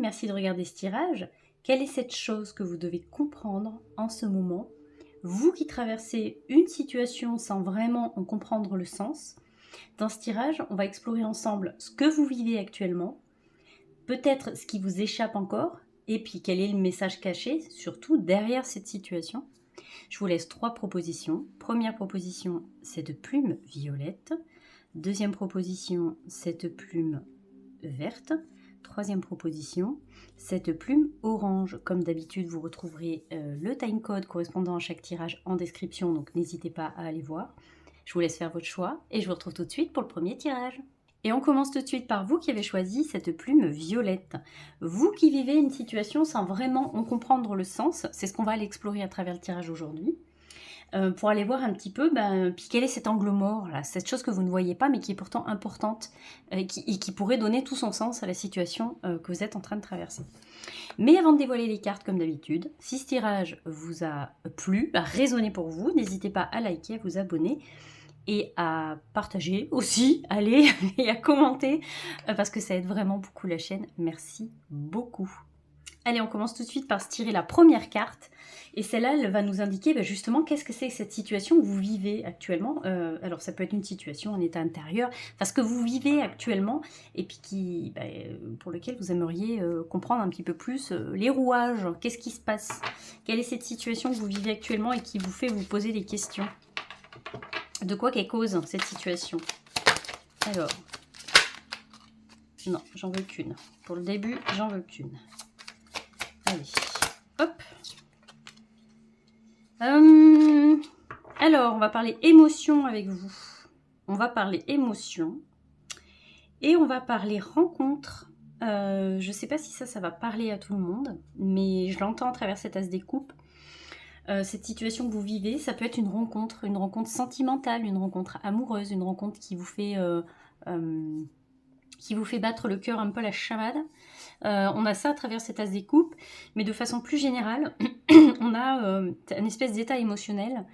merci de regarder ce tirage. Quelle est cette chose que vous devez comprendre en ce moment? Vous qui traversez une situation sans vraiment en comprendre le sens, dans ce tirage, on va explorer ensemble ce que vous vivez actuellement, peut-être ce qui vous échappe encore, et puis quel est le message caché, surtout derrière cette situation. Je vous laisse 3 propositions. Première proposition, cette plume violette. Deuxième proposition, cette plume verte. Troisième proposition, cette plume orange. Comme d'habitude, vous retrouverez le timecode correspondant à chaque tirage en description, donc n'hésitez pas à aller voir. Je vous laisse faire votre choix et je vous retrouve tout de suite pour le premier tirage. Et on commence tout de suite par vous qui avez choisi cette plume violette. Vous qui vivez une situation sans vraiment en comprendre le sens, c'est ce qu'on va aller explorer à travers le tirage aujourd'hui. Pour aller voir un petit peu, puis quel est cet angle mort, là, cette chose que vous ne voyez pas mais qui est pourtant importante et qui pourrait donner tout son sens à la situation que vous êtes en train de traverser. Mais avant de dévoiler les cartes comme d'habitude, si ce tirage vous a plu, résonné pour vous, n'hésitez pas à liker, à vous abonner et à partager aussi, allez, et à commenter, parce que ça aide vraiment beaucoup la chaîne. Merci beaucoup. Allez, on commence tout de suite par se tirer la première carte. Et celle-là, elle va nous indiquer justement qu'est-ce que c'est que cette situation que vous vivez actuellement. Alors, ça peut être une situation, un état intérieur, enfin ce que vous vivez actuellement, et puis pour lequel vous aimeriez comprendre un petit peu plus les rouages. Qu'est-ce qui se passe? Quelle est cette situation que vous vivez actuellement et qui vous fait vous poser des questions? De quoi qu'elle cause cette situation? Alors, non, j'en veux qu'une. Pour le début, j'en veux qu'une. Allez, hop. Alors, on va parler émotion avec vous. On va parler émotion. Et on va parler rencontre. Je ne sais pas si ça va parler à tout le monde, mais je l'entends à travers cet as des coupes. Cette situation que vous vivez, ça peut être une rencontre sentimentale, une rencontre amoureuse, une rencontre qui vous fait battre le cœur un peu à la chamade. On a ça à travers cet as des coupes, mais de façon plus générale, on a une espèce d'état émotionnel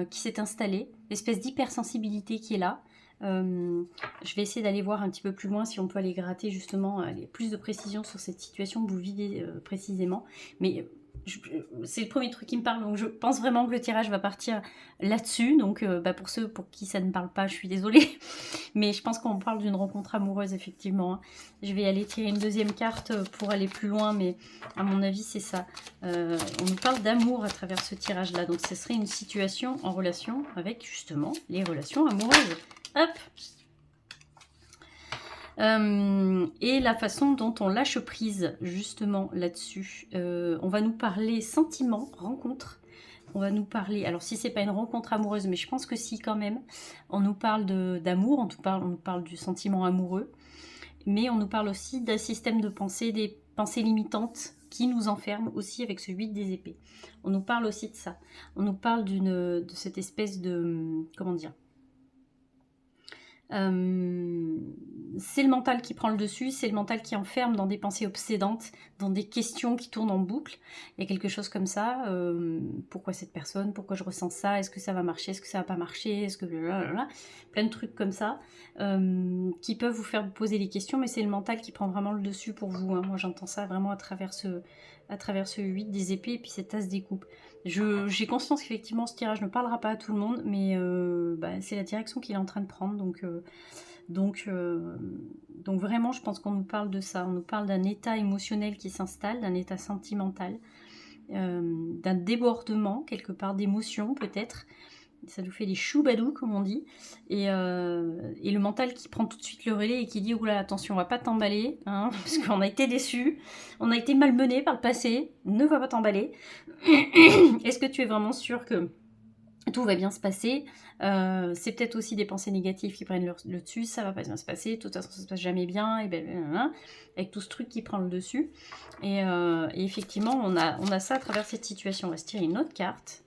qui s'est installé, une espèce d'hypersensibilité qui est là. Je vais essayer d'aller voir un petit peu plus loin si on peut aller gratter justement plus de précision sur cette situation que vous vivez précisément. Mais c'est le premier truc qui me parle, donc je pense vraiment que le tirage va partir là-dessus. Donc pour ceux pour qui ça ne parle pas, je suis désolée. Mais je pense qu'on parle d'une rencontre amoureuse, effectivement. Hein. Je vais aller tirer une deuxième carte pour aller plus loin, mais à mon avis, c'est ça. On nous parle d'amour à travers ce tirage-là. Donc ce serait une situation en relation avec, justement, les relations amoureuses. Hop! Et la façon dont on lâche prise justement là-dessus. On va nous parler sentiments, rencontres. On va nous parler, alors si c'est pas une rencontre amoureuse, mais je pense que si quand même, on nous parle d'amour, on nous parle du sentiment amoureux, mais on nous parle aussi d'un système de pensée, des pensées limitantes qui nous enferment aussi avec ce 8 des épées. On nous parle aussi de ça. On nous parle de cette espèce de, comment dire, c'est le mental qui prend le dessus, c'est le mental qui enferme dans des pensées obsédantes, dans des questions qui tournent en boucle. Il y a quelque chose comme ça, pourquoi cette personne, pourquoi je ressens ça, est-ce que ça va marcher, est-ce que ça va pas marcher, est-ce que... plein de trucs comme ça, qui peuvent vous faire vous poser des questions, mais c'est le mental qui prend vraiment le dessus pour vous. Hein. Moi j'entends ça vraiment à travers ce 8 des épées et puis cette as des coupes. J'ai conscience qu'effectivement ce tirage ne parlera pas à tout le monde, mais c'est la direction qu'il est en train de prendre. Donc vraiment, je pense qu'on nous parle de ça. On nous parle d'un état émotionnel qui s'installe, d'un état sentimental, d'un débordement quelque part d'émotions peut-être. Ça nous fait des choubadous comme on dit, et le mental qui prend tout de suite le relais et qui dit oula attention on va pas t'emballer hein, parce qu'on a été déçus, on a été malmenés par le passé, ne va pas t'emballer. Est-ce que tu es vraiment sûr que tout va bien se passer? C'est peut-être aussi des pensées négatives qui prennent le dessus, ça va pas bien se passer, de toute façon ça se passe jamais bien, et avec tout ce truc qui prend le dessus, et effectivement on a ça à travers cette situation. On va se tirer une autre carte.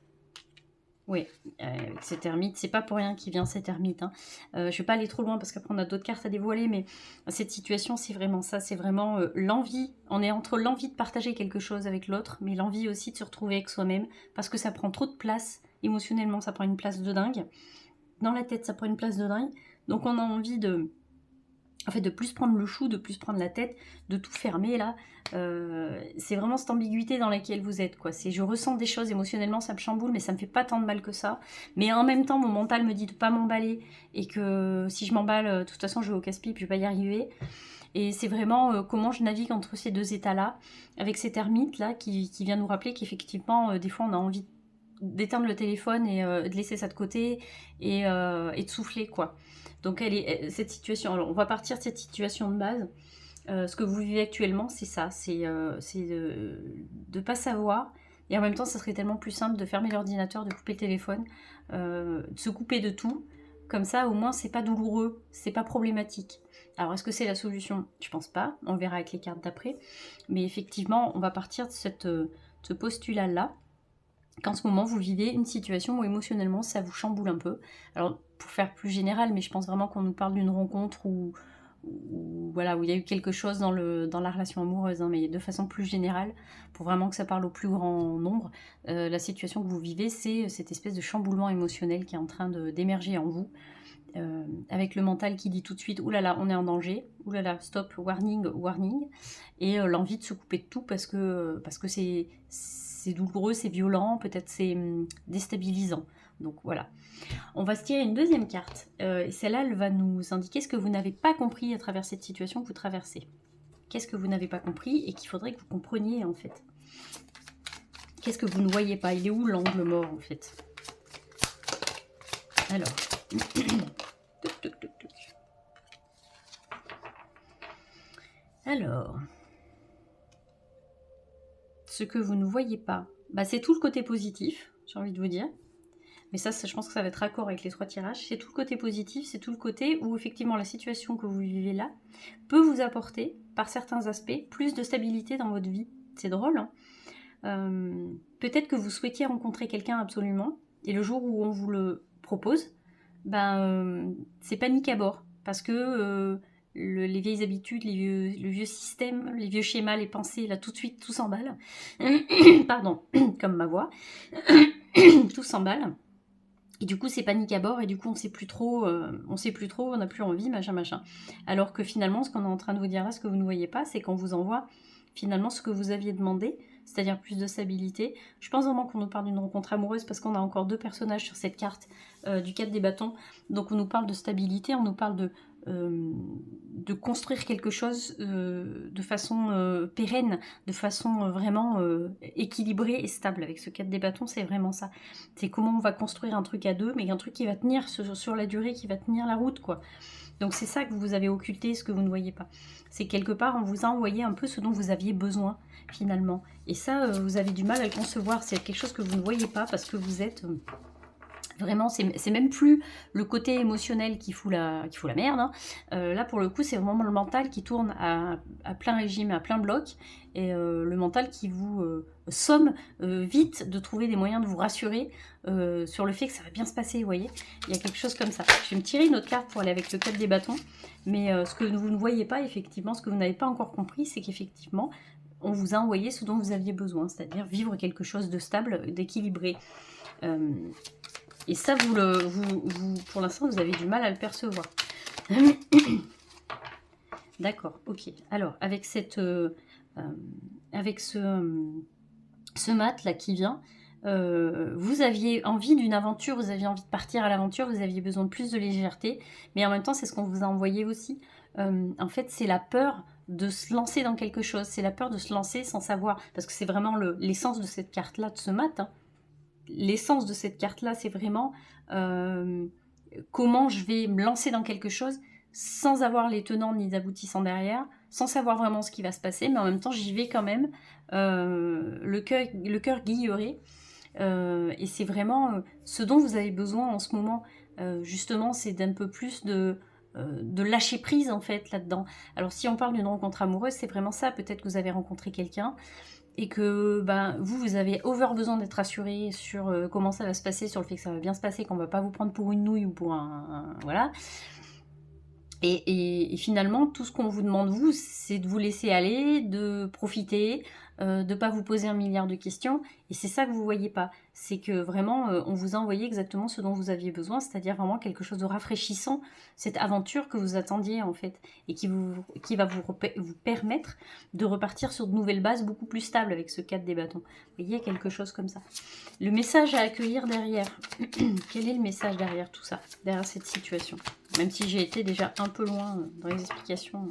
Oui, avec cet ermite, c'est pas pour rien qu'il vient cet ermite. Hein. Je vais pas aller trop loin parce qu'après on a d'autres cartes à dévoiler, mais cette situation c'est vraiment ça, c'est vraiment l'envie. On est entre l'envie de partager quelque chose avec l'autre, mais l'envie aussi de se retrouver avec soi-même, parce que ça prend trop de place, émotionnellement ça prend une place de dingue, dans la tête ça prend une place de dingue, donc on a envie de En fait, de plus prendre le chou, de plus prendre la tête, de tout fermer là. C'est vraiment cette ambiguïté dans laquelle vous êtes, quoi. C'est je ressens des choses émotionnellement, ça me chamboule, mais ça me fait pas tant de mal que ça. Mais en même temps, mon mental me dit de pas m'emballer et que si je m'emballe, de toute façon, je vais au casse-pipe, je vais pas y arriver. Et c'est vraiment comment je navigue entre ces deux états-là, avec cette ermite là qui vient nous rappeler qu'effectivement, des fois, on a envie d'éteindre le téléphone et de laisser ça de côté et de souffler, quoi. Donc cette situation, alors on va partir de cette situation de base. Ce que vous vivez actuellement, c'est ça, c'est de ne pas savoir. Et en même temps, ça serait tellement plus simple de fermer l'ordinateur, de couper le téléphone, de se couper de tout. Comme ça, au moins, c'est pas douloureux, c'est pas problématique. Alors, est-ce que c'est la solution? Je pense pas, on verra avec les cartes d'après. Mais effectivement, on va partir de ce postulat-là, qu'en ce moment, vous vivez une situation où émotionnellement, ça vous chamboule un peu. Alors, pour faire plus général, mais je pense vraiment qu'on nous parle d'une rencontre où voilà, où il y a eu quelque chose dans la relation amoureuse, hein, mais de façon plus générale, pour vraiment que ça parle au plus grand nombre, la situation que vous vivez, c'est cette espèce de chamboulement émotionnel qui est en train d'émerger en vous, avec le mental qui dit tout de suite « oulala, on est en danger, oulala, stop, warning, warning », et l'envie de se couper de tout parce que c'est douloureux, c'est violent, peut-être c'est déstabilisant. Donc voilà. On va se tirer une deuxième carte. Et celle-là, elle va nous indiquer ce que vous n'avez pas compris à travers cette situation que vous traversez. Qu'est-ce que vous n'avez pas compris et qu'il faudrait que vous compreniez, en fait. Qu'est-ce que vous ne voyez pas? Il est où l'angle mort, en fait? Alors. Alors. Ce que vous ne voyez pas, bah, c'est tout le côté positif, j'ai envie de vous dire. Mais ça, je pense que ça va être raccord avec les 3 tirages. C'est tout le côté positif, c'est tout le côté où effectivement la situation que vous vivez là peut vous apporter, par certains aspects, plus de stabilité dans votre vie. C'est drôle, hein. Peut-être que vous souhaitiez rencontrer quelqu'un absolument, et le jour où on vous le propose, c'est panique à bord. Parce que les vieilles habitudes, le vieux système, les vieux schémas, les pensées, là tout de suite, tout s'emballe. Pardon, comme ma voix. Tout s'emballe. Et du coup, c'est panique à bord et du coup, on sait plus trop, on n'a plus envie, machin. Alors que finalement, ce qu'on est en train de vous dire là, ce que vous ne voyez pas, c'est qu'on vous envoie finalement ce que vous aviez demandé, c'est-à-dire plus de stabilité. Je pense vraiment qu'on nous parle d'une rencontre amoureuse parce qu'on a encore 2 personnages sur cette carte du 4 des bâtons. Donc on nous parle de stabilité, on nous parle de construire quelque chose de façon pérenne, de façon vraiment équilibrée et stable. Avec ce 4 des bâtons, c'est vraiment ça. C'est comment on va construire un truc à 2, mais un truc qui va tenir sur la durée, qui va tenir la route, quoi. Donc c'est ça que vous avez occulté, ce que vous ne voyez pas. C'est quelque part, on vous a envoyé un peu ce dont vous aviez besoin, finalement. Et ça, vous avez du mal à le concevoir. C'est quelque chose que vous ne voyez pas parce que vous êtes... Vraiment, c'est même plus le côté émotionnel qui fout la merde. Hein. Là, pour le coup, c'est vraiment le mental qui tourne à plein régime, à plein bloc. Et le mental qui vous somme vite de trouver des moyens de vous rassurer sur le fait que ça va bien se passer, vous voyez. Il y a quelque chose comme ça. Je vais me tirer une autre carte pour aller avec le 4 des bâtons. Mais ce que vous ne voyez pas, effectivement, ce que vous n'avez pas encore compris, c'est qu'effectivement, on vous a envoyé ce dont vous aviez besoin. C'est-à-dire vivre quelque chose de stable, d'équilibré. Et ça, pour l'instant, vous avez du mal à le percevoir. D'accord, ok. Alors, avec ce mat là qui vient, vous aviez envie d'une aventure, vous aviez envie de partir à l'aventure, vous aviez besoin de plus de légèreté, mais en même temps, c'est ce qu'on vous a envoyé aussi. En fait, c'est la peur de se lancer dans quelque chose, c'est la peur de se lancer sans savoir, parce que c'est vraiment l'essence de cette carte-là, de ce mat, hein. L'essence de cette carte-là, c'est vraiment comment je vais me lancer dans quelque chose sans avoir les tenants ni les aboutissants derrière, sans savoir vraiment ce qui va se passer, mais en même temps, j'y vais quand même, le cœur guilleré. Et c'est vraiment ce dont vous avez besoin en ce moment, justement, c'est d'un peu plus de lâcher prise, en fait, là-dedans. Alors, si on parle d'une rencontre amoureuse, c'est vraiment ça. Peut-être que vous avez rencontré quelqu'un, et que vous avez besoin d'être rassuré sur comment ça va se passer, sur le fait que ça va bien se passer, qu'on va pas vous prendre pour une nouille ou pour voilà. Et finalement, tout ce qu'on vous demande, vous, c'est de vous laisser aller, de profiter, de ne pas vous poser un milliard de questions. Et c'est ça que vous ne voyez pas. C'est que vraiment, on vous a envoyé exactement ce dont vous aviez besoin, c'est-à-dire vraiment quelque chose de rafraîchissant, cette aventure que vous attendiez en fait, et qui va vous permettre de repartir sur de nouvelles bases beaucoup plus stables avec ce 4 des bâtons. Vous voyez, quelque chose comme ça. Le message à accueillir derrière. Quel est le message derrière tout ça, derrière cette situation? Même si j'ai été déjà un peu loin dans les explications,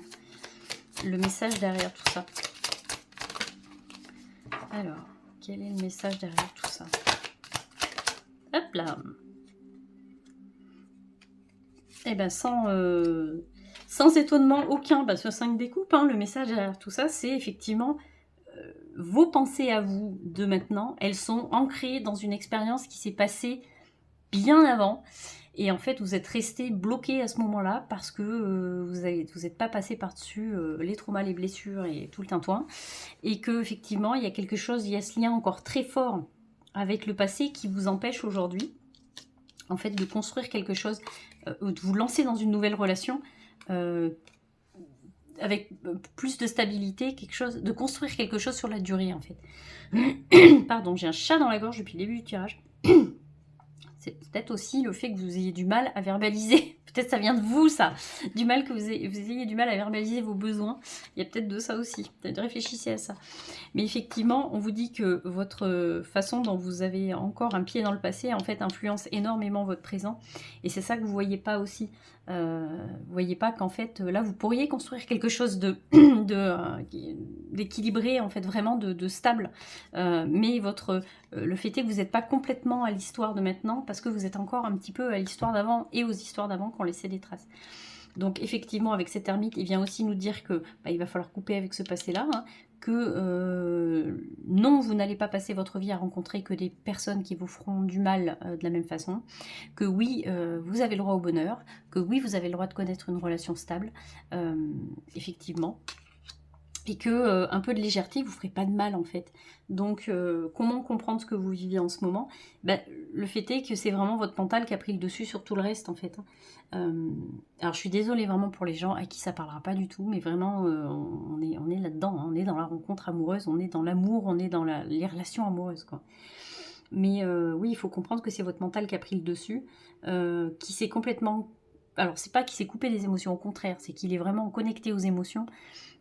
le message derrière tout ça. Alors, quel est le message derrière tout ça? Hop là. Eh bien, sans étonnement aucun, parce que 5 découpes, hein, le message derrière tout ça, c'est effectivement vos pensées à vous de maintenant, elles sont ancrées dans une expérience qui s'est passée bien avant. Et en fait, vous êtes resté bloqué à ce moment-là parce que vous n'êtes pas passé par-dessus les traumas, les blessures et tout le tintouin. Et que effectivement, il y a quelque chose, il y a ce lien encore très fort avec le passé qui vous empêche aujourd'hui, en fait, de construire quelque chose, de vous lancer dans une nouvelle relation avec plus de stabilité, de construire quelque chose sur la durée, en fait. Pardon, j'ai un chat dans la gorge depuis le début du tirage. C'est peut-être aussi le fait que vous ayez du mal à verbaliser. Peut-être ça vient de vous, ça. Du mal que vous ayez du mal à verbaliser vos besoins. Il y a peut-être de ça aussi. Peut-être réfléchissez à ça. Mais effectivement, on vous dit que votre façon dont vous avez encore un pied dans le passé, en fait, influence énormément votre présent. Et c'est ça que vous ne voyez pas aussi. Vous ne voyez pas qu'en fait, là, vous pourriez construire quelque chose d'équilibré, en fait, vraiment de stable. Mais le fait est que vous n'êtes pas complètement à l'histoire de maintenant, parce que vous êtes encore un petit peu à l'histoire d'avant et aux histoires d'avant qui ont laissé des traces. Donc effectivement, avec cet ermite, il vient aussi nous dire que il va falloir couper avec ce passé-là, hein, que non, vous n'allez pas passer votre vie à rencontrer que des personnes qui vous feront du mal de la même façon, que oui, vous avez le droit au bonheur, que oui, vous avez le droit de connaître une relation stable, effectivement, et que un peu de légèreté vous ferait pas de mal en fait. Donc comment comprendre ce que vous vivez en ce moment? Le fait est que c'est vraiment votre mental qui a pris le dessus sur tout le reste en fait. Alors je suis désolée vraiment pour les gens à qui ça parlera pas du tout, mais vraiment on est là-dedans, hein. On est dans la rencontre amoureuse, on est dans l'amour, on est dans les relations amoureuses quoi. Mais oui, il faut comprendre que c'est votre mental qui a pris le dessus, qui s'est complètement... Alors c'est pas qu'il s'est coupé des émotions, au contraire, c'est qu'il est vraiment connecté aux émotions,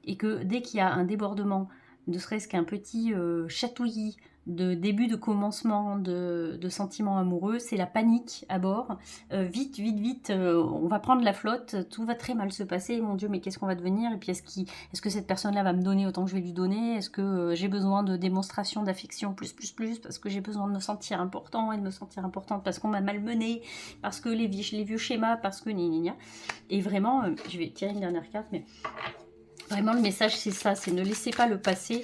et que dès qu'il y a un débordement, ne serait-ce qu'un petit chatouillis de début de commencement de sentiments amoureux, c'est la panique à bord. Vite, vite, vite, on va prendre la flotte, tout va très mal se passer, mon Dieu, mais qu'est-ce qu'on va devenir? Et puis est-ce que cette personne-là va me donner autant que je vais lui donner? Est-ce que j'ai besoin de démonstration d'affection plus, parce que j'ai besoin de me sentir important et de me sentir importante parce qu'on m'a malmenée, parce que les vieux schémas, parce que gna. Et vraiment, je vais tirer une dernière carte, mais... Vraiment, le message, c'est ça, c'est ne laissez pas le passé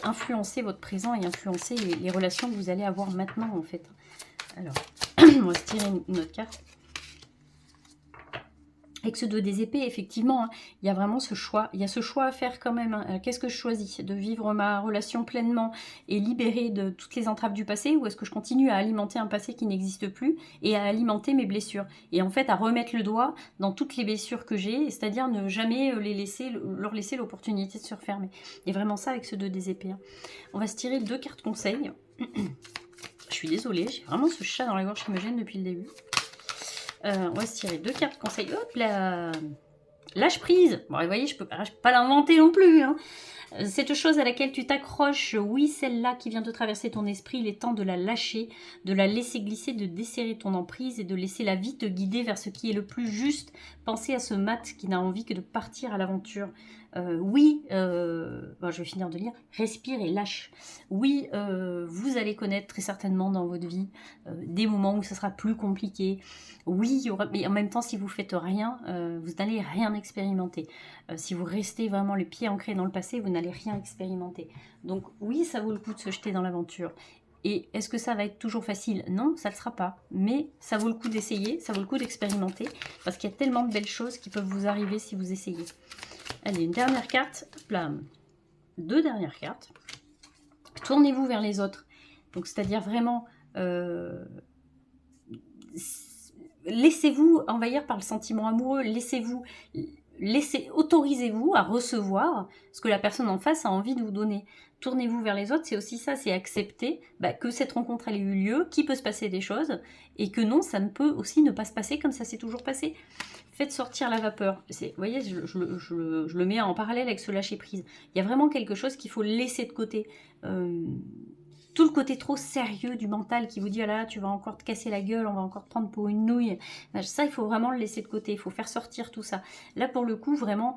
influencer votre présent et influencer les relations que vous allez avoir maintenant, en fait. Alors, on va se tirer une autre carte. Avec ce 2 des épées, effectivement, hein, il y a vraiment ce choix. Il y a ce choix à faire quand même. Hein. Qu'est-ce que je choisis? De vivre ma relation pleinement et libérée de toutes les entraves du passé? Ou est-ce que je continue à alimenter un passé qui n'existe plus et à alimenter mes blessures? Et en fait, à remettre le doigt dans toutes les blessures que j'ai, c'est-à-dire ne jamais leur laisser l'opportunité de se refermer. Et vraiment ça avec ce 2 des épées. Hein. On va se tirer 2 cartes conseils. Je suis désolée, j'ai vraiment ce chat dans la gorge qui me gêne depuis le début. On va se tirer 2 cartes conseils. Hop là, lâche prise. Bon, vous voyez, je peux pas l'inventer non plus. Hein. Cette chose à laquelle tu t'accroches, oui, celle-là qui vient de traverser ton esprit, il est temps de la lâcher, de la laisser glisser, de desserrer ton emprise et de laisser la vie te guider vers ce qui est le plus juste. Pensez à ce mat qui n'a envie que de partir à l'aventure. Oui, je vais finir de lire, respire et lâche. Oui, vous allez connaître très certainement dans votre vie des moments où ça sera plus compliqué. Oui, mais en même temps, si vous faites rien, vous n'allez rien expérimenter. Si vous restez vraiment les pieds ancrés dans le passé, vous n'allez rien expérimenter. Donc oui, ça vaut le coup de se jeter dans l'aventure. Et est-ce que ça va être toujours facile? Non, ça ne le sera pas. Mais ça vaut le coup d'essayer, ça vaut le coup d'expérimenter, parce qu'il y a tellement de belles choses qui peuvent vous arriver si vous essayez. Allez, une dernière carte. Hop là. 2 dernières cartes. Tournez-vous vers les autres. Donc, c'est-à-dire vraiment... laissez-vous envahir par le sentiment amoureux. Laissez-vous autorisez-vous à recevoir ce que la personne en face a envie de vous donner. Tournez-vous vers les autres, c'est aussi ça, c'est accepter que cette rencontre elle ait eu lieu, qu'il peut se passer des choses, et que non, ça ne peut aussi ne pas se passer comme ça s'est toujours passé. Faites sortir la vapeur. Vous voyez, je le mets en parallèle avec ce lâcher prise. Il y a vraiment quelque chose qu'il faut laisser de côté. Tout le côté trop sérieux du mental qui vous dit « Ah là, tu vas encore te casser la gueule, on va encore te prendre pour une nouille ». Ça, il faut vraiment le laisser de côté, il faut faire sortir tout ça. Là, pour le coup, vraiment,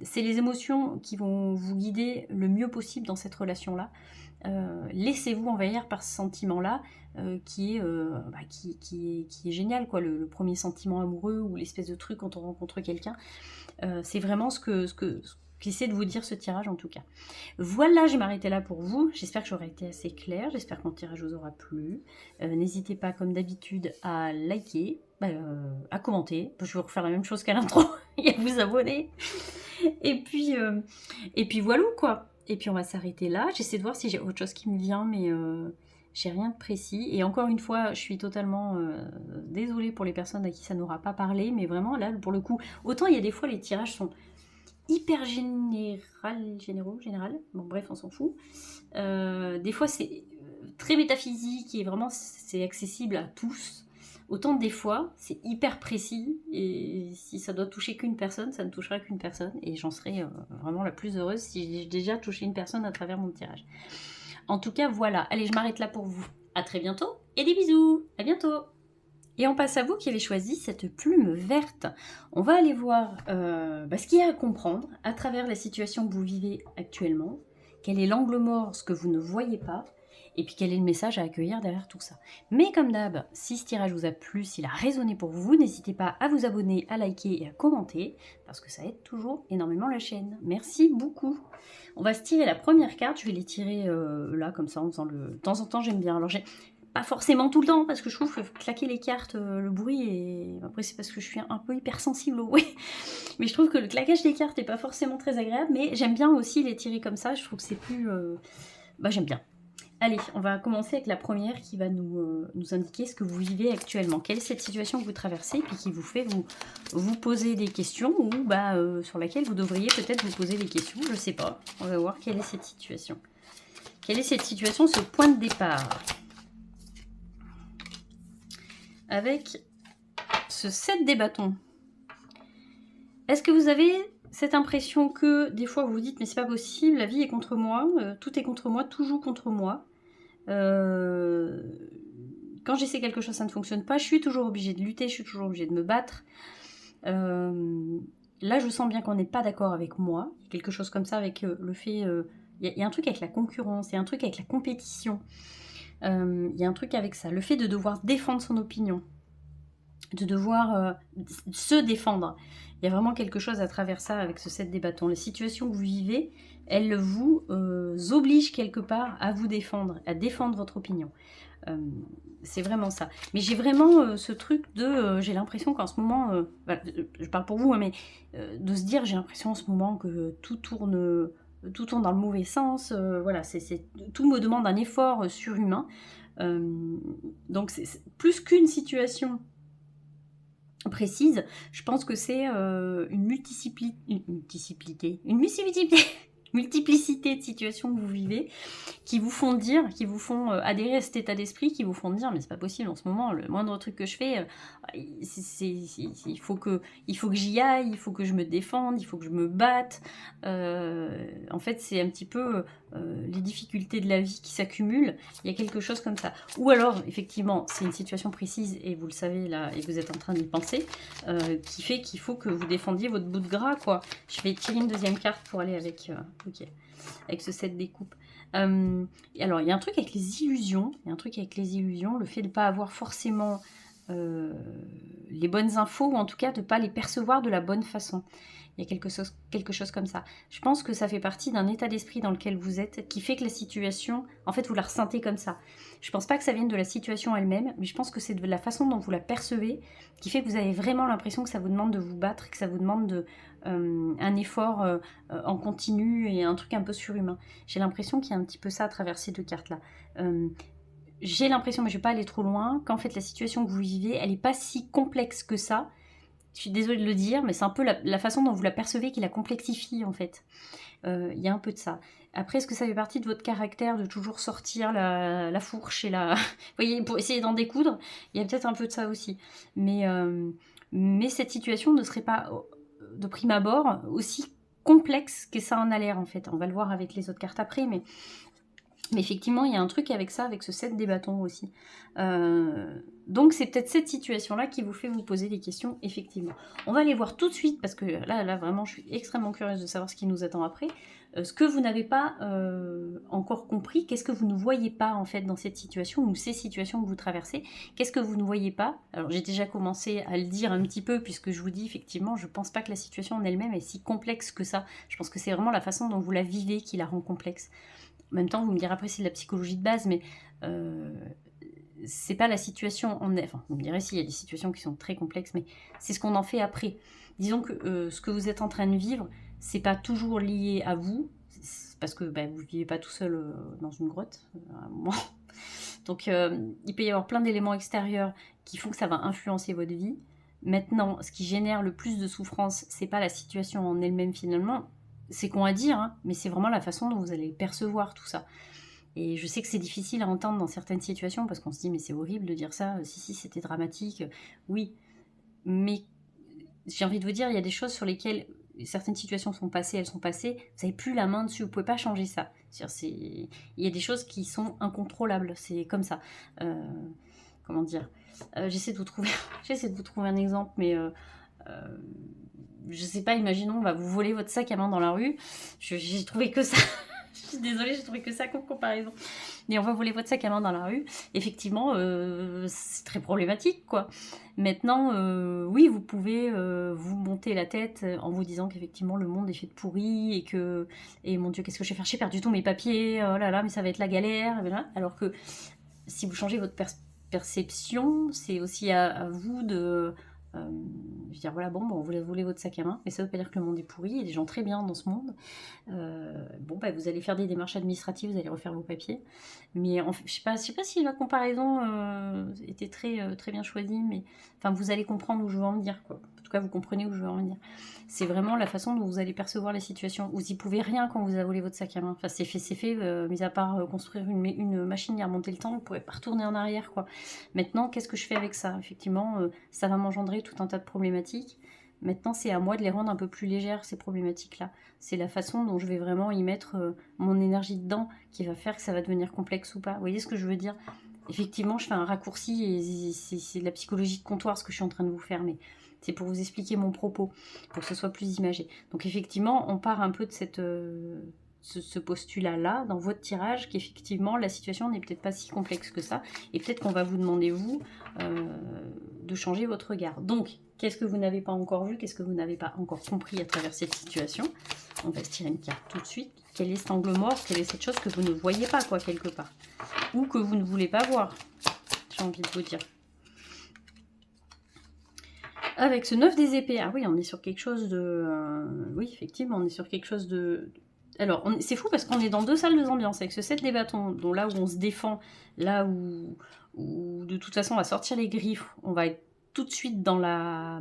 c'est les émotions qui vont vous guider le mieux possible dans cette relation-là. Laissez-vous envahir par ce sentiment-là qui est génial, quoi. Le premier sentiment amoureux ou l'espèce de truc quand on rencontre quelqu'un. C'est vraiment ce que j'essaie de vous dire ce tirage en tout cas. Voilà, je vais m'arrêter là pour vous. J'espère que j'aurai été assez claire. J'espère que mon tirage vous aura plu. N'hésitez pas, comme d'habitude, à liker, à commenter. Je vais vous refaire la même chose qu'à l'intro et à vous abonner. Et puis voilà quoi. Et puis on va s'arrêter là. J'essaie de voir si j'ai autre chose qui me vient, mais j'ai rien de précis. Et encore une fois, je suis totalement désolée pour les personnes à qui ça n'aura pas parlé. Mais vraiment, là, pour le coup, autant il y a des fois les tirages sont hyper général, bon bref on s'en fout, des fois c'est très métaphysique et vraiment c'est accessible à tous, autant des fois c'est hyper précis et si ça doit toucher qu'une personne, ça ne touchera qu'une personne et j'en serai vraiment la plus heureuse si j'ai déjà touché une personne à travers mon tirage. En tout cas voilà, allez je m'arrête là pour vous, à très bientôt et des bisous, à bientôt. Et on passe à vous qui avez choisi cette plume verte. On va aller voir ce qu'il y a à comprendre à travers la situation que vous vivez actuellement. Quel est l'angle mort, ce que vous ne voyez pas. Et puis quel est le message à accueillir derrière tout ça. Mais comme d'hab, si ce tirage vous a plu, s'il a résonné pour vous, n'hésitez pas à vous abonner, à liker et à commenter. Parce que ça aide toujours énormément la chaîne. Merci beaucoup. On va se tirer la première carte. Je vais les tirer là comme ça en faisant le... De temps en temps j'aime bien. Alors pas forcément tout le temps, parce que je trouve que claquer les cartes, le bruit, et après c'est parce que je suis un peu hypersensible au bruit, mais je trouve que le claquage des cartes n'est pas forcément très agréable, mais j'aime bien aussi les tirer comme ça, je trouve que c'est plus... j'aime bien. Allez, on va commencer avec la première qui va nous indiquer ce que vous vivez actuellement. Quelle est cette situation que vous traversez, puis qui vous fait vous poser des questions, ou sur laquelle vous devriez peut-être vous poser des questions, je sais pas. On va voir quelle est cette situation. Quelle est cette situation, ce point de départ avec ce 7 des bâtons. Est-ce que vous avez cette impression que des fois vous vous dites mais c'est pas possible, la vie est contre moi, tout est contre moi, tout joue contre moi. Quand j'essaie quelque chose ça ne fonctionne pas, je suis toujours obligée de lutter, je suis toujours obligée de me battre. Là je sens bien qu'on n'est pas d'accord avec moi, il y a quelque chose comme ça avec le fait... Il y a un truc avec la concurrence, il y a un truc avec la compétition. Il y a un truc avec ça, le fait de devoir défendre son opinion, de devoir se défendre. Il y a vraiment quelque chose à travers ça avec ce 7 des bâtons. Les situations que vous vivez, elles vous obligent quelque part à vous défendre, à défendre votre opinion. C'est vraiment ça. Mais j'ai vraiment ce truc de... j'ai l'impression qu'en ce moment... je parle pour vous, hein, mais de se dire, j'ai l'impression en ce moment que tout tourne dans le mauvais sens, voilà, tout me demande un effort surhumain. Donc c'est plus qu'une situation précise, je pense que c'est une multiplicité de situations que vous vivez, qui vous font adhérer à cet état d'esprit, qui vous font dire mais c'est pas possible en ce moment, le moindre truc que je fais, il faut que j'y aille, il faut que je me défende, il faut que je me batte. En fait c'est un petit peu les difficultés de la vie qui s'accumulent, il y a quelque chose comme ça. Ou alors effectivement c'est une situation précise et vous le savez là et vous êtes en train d'y penser, qui fait qu'il faut que vous défendiez votre bout de gras quoi. Je vais tirer une deuxième carte pour aller avec ce 7 des coupes. Alors il y a un truc avec les illusions, le fait de ne pas avoir forcément les bonnes infos, ou en tout cas de ne pas les percevoir de la bonne façon. Il y a quelque chose comme ça. Je pense que ça fait partie d'un état d'esprit dans lequel vous êtes, qui fait que la situation, en fait, vous la ressentez comme ça. Je pense pas que ça vienne de la situation elle-même, mais je pense que c'est de la façon dont vous la percevez, qui fait que vous avez vraiment l'impression que ça vous demande de vous battre, que ça vous demande un effort en continu et un truc un peu surhumain. J'ai l'impression qu'il y a un petit peu ça à travers ces deux cartes-là. J'ai l'impression, mais je ne vais pas aller trop loin, qu'en fait la situation que vous vivez, elle n'est pas si complexe que ça, Je suis désolée de le dire, mais c'est un peu la façon dont vous la percevez qui la complexifie en fait. Il y a un peu de ça. Après, est-ce que ça fait partie de votre caractère de toujours sortir la fourche et la... Vous voyez, pour essayer d'en découdre, il y a peut-être un peu de ça aussi. Mais cette situation ne serait pas, de prime abord, aussi complexe que ça en a l'air en fait. On va le voir avec les autres cartes après, mais effectivement, il y a un truc avec ça, avec ce 7 des bâtons aussi. Donc c'est peut-être cette situation-là qui vous fait vous poser des questions, effectivement. On va les voir tout de suite, parce que là vraiment, je suis extrêmement curieuse de savoir ce qui nous attend après. Ce que vous n'avez pas encore compris, qu'est-ce que vous ne voyez pas en fait dans cette situation, ou ces situations que vous traversez, qu'est-ce que vous ne voyez pas? Alors j'ai déjà commencé à le dire un petit peu, puisque je vous dis effectivement, je pense pas que la situation en elle-même est si complexe que ça. Je pense que c'est vraiment la façon dont vous la vivez qui la rend complexe. En même temps, vous me direz après, c'est de la psychologie de base, mais c'est pas la situation en elle. Enfin, vous me direz s'il y a des situations qui sont très complexes, mais c'est ce qu'on en fait après. Disons que ce que vous êtes en train de vivre, c'est pas toujours lié à vous, parce que vous vivez pas tout seul dans une grotte, à un moment. Donc, il peut y avoir plein d'éléments extérieurs qui font que ça va influencer votre vie. Maintenant, ce qui génère le plus de souffrance, c'est pas la situation en elle-même finalement, c'est con à dire, hein, mais c'est vraiment la façon dont vous allez percevoir tout ça. Et je sais que c'est difficile à entendre dans certaines situations, parce qu'on se dit, mais c'est horrible de dire ça, si, c'était dramatique. Oui, mais j'ai envie de vous dire, il y a des choses sur lesquelles certaines situations sont passées, elles sont passées, vous n'avez plus la main dessus, vous ne pouvez pas changer ça. Il y a des choses qui sont incontrôlables, c'est comme ça. Comment dire, j'essaie de vous trouver un exemple, mais je sais pas, imaginons, vous voler votre sac à main dans la rue. J'ai trouvé que ça. Je suis désolée, j'ai trouvé que ça comme comparaison. Mais on va voler votre sac à main dans la rue. Effectivement, c'est très problématique, quoi. Maintenant, oui, vous pouvez vous monter la tête en vous disant qu'effectivement le monde est fait de pourri et mon Dieu, qu'est-ce que je vais faire? J'ai perdu tous mes papiers. Oh là là, mais ça va être la galère. Alors que si vous changez votre perception, c'est aussi à vous de je veux dire, voilà, bon, vous voulez votre sac à main, mais ça ne veut pas dire que le monde est pourri, il y a des gens très bien dans ce monde. Vous allez faire des démarches administratives, vous allez refaire vos papiers. Mais je sais pas si la comparaison était très bien choisie, mais enfin, vous allez comprendre où je veux en venir, quoi. En tout cas, vous comprenez où je veux en venir. C'est vraiment la façon dont vous allez percevoir la situation. Vous n'y pouvez rien quand vous avez volé votre sac à main. Enfin, c'est fait, mis à part construire une machine et remonter le temps, vous ne pourrez pas retourner en arrière, quoi. Maintenant, qu'est-ce que je fais avec ça? Effectivement, ça va m'engendrer tout un tas de problématiques. Maintenant, c'est à moi de les rendre un peu plus légères, ces problématiques-là. C'est la façon dont je vais vraiment y mettre mon énergie dedans qui va faire que ça va devenir complexe ou pas. Vous voyez ce que je veux dire? Effectivement, je fais un raccourci et c'est de la psychologie de comptoir ce que je suis en train de vous faire, mais c'est pour vous expliquer mon propos, pour que ce soit plus imagé. Donc effectivement, on part un peu de ce postulat-là dans votre tirage, qu'effectivement, la situation n'est peut-être pas si complexe que ça, et peut-être qu'on va vous demander, vous, de changer votre regard. Donc, qu'est-ce que vous n'avez pas encore vu? Qu'est-ce que vous n'avez pas encore compris à travers cette situation? On va se tirer une carte tout de suite. Quel est cet angle mort? Quelle est cette chose que vous ne voyez pas, quoi, quelque part? Ou que vous ne voulez pas voir, j'ai envie de vous dire. Avec ce 9 des épées, ah oui, on est sur quelque chose de... oui, effectivement, on est sur quelque chose de... Alors, c'est fou parce qu'on est dans deux salles de ambiance, avec ce 7 des bâtons, dont là où on se défend, là où de toute façon on va sortir les griffes, on va être tout de suite dans la...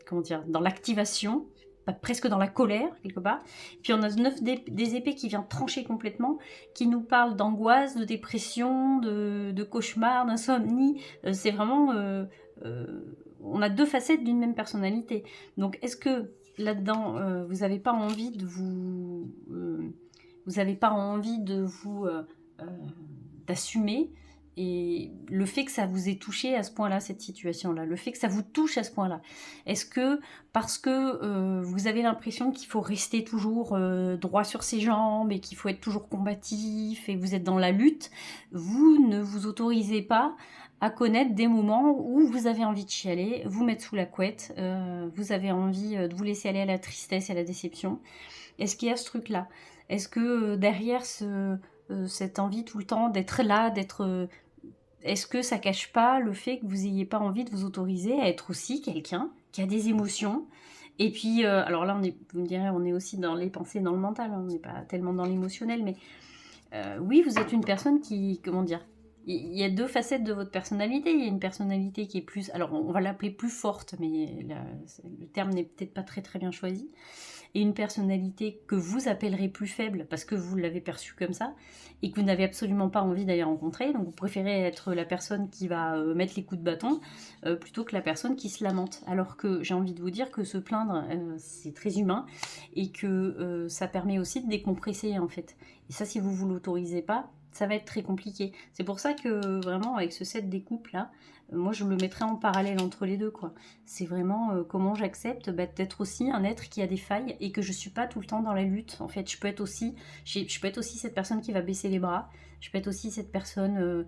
comment dire? Dans l'activation, presque dans la colère, quelque part. Puis on a 9 des épées qui vient trancher complètement, qui nous parle d'angoisse, de dépression, de cauchemar, d'insomnie. C'est vraiment... on a deux facettes d'une même personnalité. Donc, est-ce que là-dedans, vous n'avez pas envie de vous... vous n'avez pas envie de vous... d'assumer et le fait que ça vous ait touché à ce point-là, cette situation-là, le fait que ça vous touche à ce point-là, est-ce que parce que vous avez l'impression qu'il faut rester toujours droit sur ses jambes et qu'il faut être toujours combatif et vous êtes dans la lutte, vous ne vous autorisez pas à connaître des moments où vous avez envie de chialer, vous mettre sous la couette, vous avez envie de vous laisser aller à la tristesse et à la déception? Est-ce qu'il y a ce truc-là? Est-ce que derrière cette envie tout le temps d'être là, est-ce que ça cache pas le fait que vous n'ayez pas envie de vous autoriser à être aussi quelqu'un qui a des émotions? Et puis, alors là, vous me direz, on est aussi dans les pensées, dans le mental, on n'est pas tellement dans l'émotionnel, mais oui, vous êtes une personne qui, comment dire, il y a deux facettes de votre personnalité. Il y a une personnalité qui est plus, alors on va l'appeler plus forte, mais le terme n'est peut-être pas très bien choisi. Et une personnalité que vous appellerez plus faible parce que vous l'avez perçue comme ça et que vous n'avez absolument pas envie d'aller rencontrer. Donc vous préférez être la personne qui va mettre les coups de bâton plutôt que la personne qui se lamente. Alors que j'ai envie de vous dire que se plaindre, c'est très humain et que ça permet aussi de décompresser en fait. Et ça, si vous l'autorisez pas, ça va être très compliqué. C'est pour ça que vraiment avec ce set des couples là, moi je le mettrais en parallèle entre les deux quoi. C'est vraiment comment j'accepte d'être aussi un être qui a des failles et que je suis pas tout le temps dans la lutte. En fait, je peux être aussi cette personne qui va baisser les bras. Je peux être aussi cette personne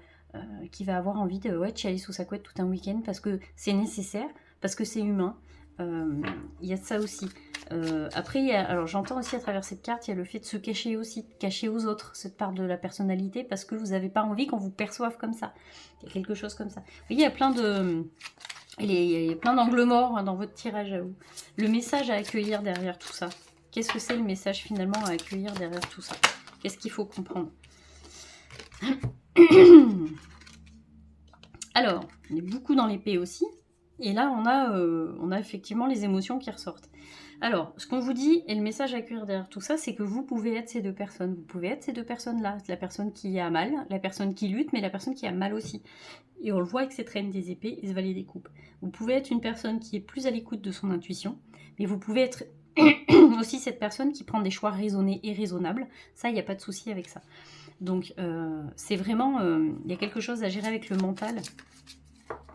qui va avoir envie de chialer sous sa couette tout un week-end parce que c'est nécessaire, parce que c'est humain. Il y a de ça aussi. Après, alors j'entends aussi à travers cette carte, il y a le fait de se cacher aussi, de cacher aux autres cette part de la personnalité parce que vous n'avez pas envie qu'on vous perçoive comme ça. Il y a quelque chose comme ça. Vous voyez, il y a plein de... Il y a plein d'angles morts hein, dans votre tirage à vous. Le message à accueillir derrière tout ça. Qu'est-ce que c'est le message finalement à accueillir derrière tout ça? Qu'est-ce qu'il faut comprendre? Alors, on est beaucoup dans l'épée aussi. Et là, on a effectivement les émotions qui ressortent. Alors, ce qu'on vous dit, et le message à accueillir derrière tout ça, c'est que vous pouvez être ces deux personnes. Vous pouvez être ces deux personnes-là. La personne qui a mal, la personne qui lutte, mais la personne qui a mal aussi. Et on le voit avec cette reine des épées et ce valet des coupes. Vous pouvez être une personne qui est plus à l'écoute de son intuition, mais vous pouvez être aussi cette personne qui prend des choix raisonnés et raisonnables. Ça, il n'y a pas de souci avec ça. Donc, c'est vraiment... il y a quelque chose à gérer avec le mental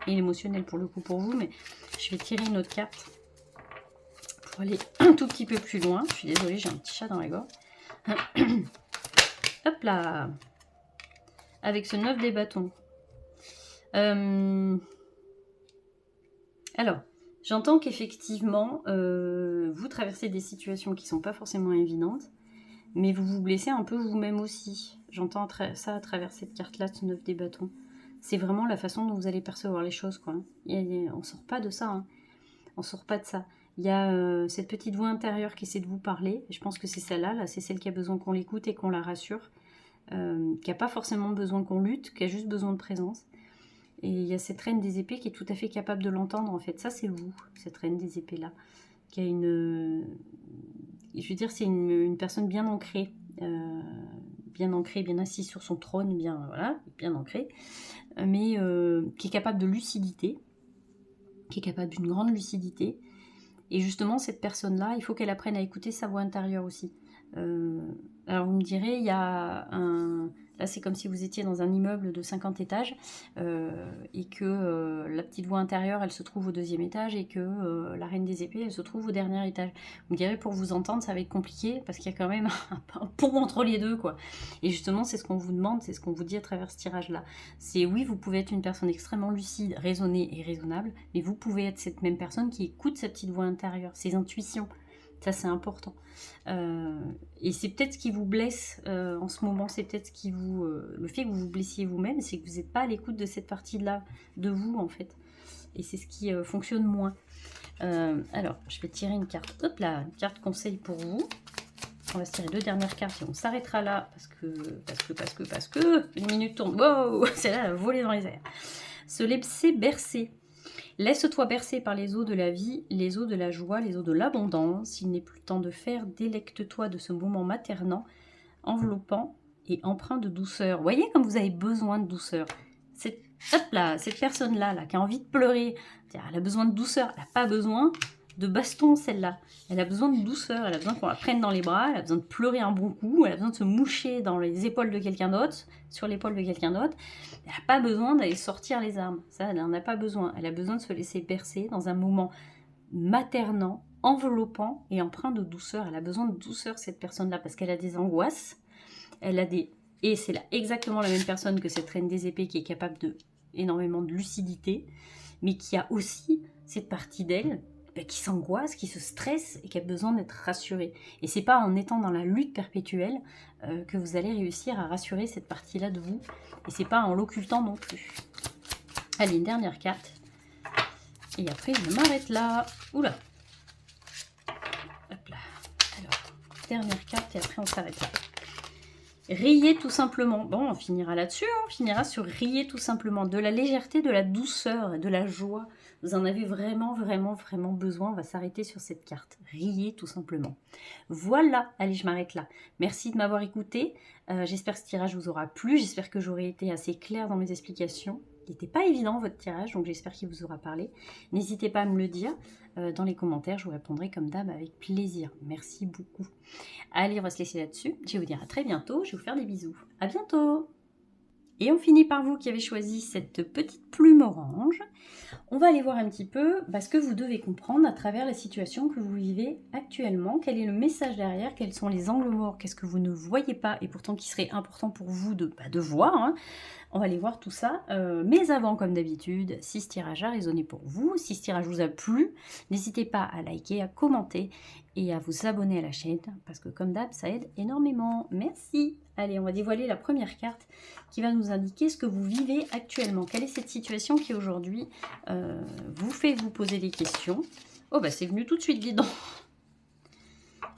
et l'émotionnel pour le coup pour vous, mais je vais tirer une autre carte pour aller un tout petit peu plus loin. Je suis désolée, j'ai un petit chat dans la gorge. Hop là! Avec ce 9 des bâtons. Alors, j'entends qu'effectivement, vous traversez des situations qui ne sont pas forcément évidentes, mais vous vous blessez un peu vous-même aussi. J'entends ça à travers cette carte-là, ce 9 des bâtons. C'est vraiment la façon dont vous allez percevoir les choses, quoi. On ne sort pas de ça, hein. On ne sort pas de ça. Il y a cette petite voix intérieure qui essaie de vous parler. Et je pense que c'est celle-là, là, c'est celle qui a besoin qu'on l'écoute et qu'on la rassure. Qui n'a pas forcément besoin qu'on lutte, qui a juste besoin de présence. Et il y a cette reine des épées qui est tout à fait capable de l'entendre, en fait. Ça, c'est vous, cette reine des épées-là. Qui a une... Je veux dire, c'est une personne bien ancrée. Bien assise sur son trône, bien ancrée. Mais qui est capable de lucidité. Qui est capable d'une grande lucidité. Et justement, cette personne-là, il faut qu'elle apprenne à écouter sa voix intérieure aussi. Alors vous me direz, il y a un... Là, c'est comme si vous étiez dans un immeuble de 50 étages et que la petite voix intérieure, elle se trouve au 2e étage et que la reine des épées, elle se trouve au dernier étage. Vous me direz, pour vous entendre, ça va être compliqué parce qu'il y a quand même un pont entre les deux, quoi. Et justement, c'est ce qu'on vous demande, c'est ce qu'on vous dit à travers ce tirage-là. C'est oui, vous pouvez être une personne extrêmement lucide, raisonnée et raisonnable, mais vous pouvez être cette même personne qui écoute sa petite voix intérieure, ses intuitions. Ça, c'est important. Et c'est peut-être ce qui vous blesse en ce moment, c'est peut-être ce qui vous... le fait que vous vous blessiez vous-même, c'est que vous n'êtes pas à l'écoute de cette partie-là de vous, en fait. Et c'est ce qui fonctionne moins. Alors, je vais tirer une carte. Hop là, une carte conseil pour vous. On va se tirer 2 dernières cartes et on s'arrêtera là parce que une minute tourne. Wow, c'est là, voler dans les airs. Se laisser bercer. Laisse-toi bercer par les eaux de la vie, les eaux de la joie, les eaux de l'abondance. Il n'est plus temps de faire, délecte-toi de ce moment maternant, enveloppant et empreint de douceur. Vous voyez comme vous avez besoin de douceur. Cette personne-là qui a envie de pleurer, elle a besoin de douceur, elle n'a pas besoin de baston, celle-là. Elle a besoin de douceur, elle a besoin qu'on la prenne dans les bras, elle a besoin de pleurer un bon coup, elle a besoin de se moucher dans les épaules de quelqu'un d'autre, sur l'épaule de quelqu'un d'autre. Elle n'a pas besoin d'aller sortir les armes. Ça, elle n'en a pas besoin. Elle a besoin de se laisser bercer dans un moment maternant, enveloppant et empreint de douceur. Elle a besoin de douceur, cette personne-là, parce qu'elle a des angoisses. Elle a des... Et c'est là exactement la même personne que cette reine des épées qui est capable de énormément de lucidité, mais qui a aussi cette partie d'elle qui s'angoisse, qui se stresse et qui a besoin d'être rassurée. Et c'est pas en étant dans la lutte perpétuelle que vous allez réussir à rassurer cette partie-là de vous. Et c'est pas en l'occultant non plus. Allez, une dernière carte. Et après, je m'arrête là. Oula. Hop là. Alors, dernière carte et après, on s'arrête là. Riez tout simplement. Bon, on finira là-dessus, on finira sur riez tout simplement. De la légèreté, de la douceur, de la joie. Vous en avez vraiment, vraiment, vraiment besoin. On va s'arrêter sur cette carte. Riez tout simplement. Voilà, allez, je m'arrête là. Merci de m'avoir écouté. J'espère que ce tirage vous aura plu. J'espère que j'aurai été assez claire dans mes explications. Il n'était pas évident votre tirage, donc j'espère qu'il vous aura parlé. N'hésitez pas à me le dire dans les commentaires. Je vous répondrai comme d'hab avec plaisir. Merci beaucoup. Allez, on va se laisser là-dessus. Je vais vous dire à très bientôt. Je vais vous faire des bisous. À bientôt. Et on finit par vous qui avez choisi cette petite plume orange. On va aller voir un petit peu ce que vous devez comprendre à travers la situation que vous vivez actuellement. Quel est le message derrière? Quels sont les angles morts? Qu'est-ce que vous ne voyez pas et pourtant qui serait important pour vous de voir, hein. On va aller voir tout ça. Mais avant, comme d'habitude, si ce tirage a résonné pour vous, si ce tirage vous a plu, n'hésitez pas à liker, à commenter et à vous abonner à la chaîne parce que comme d'hab, ça aide énormément. Merci. Allez, on va dévoiler la première carte qui va nous indiquer ce que vous vivez actuellement. Quelle est cette situation qui aujourd'hui vous fait vous poser des questions? Oh, c'est venu tout de suite, dis donc.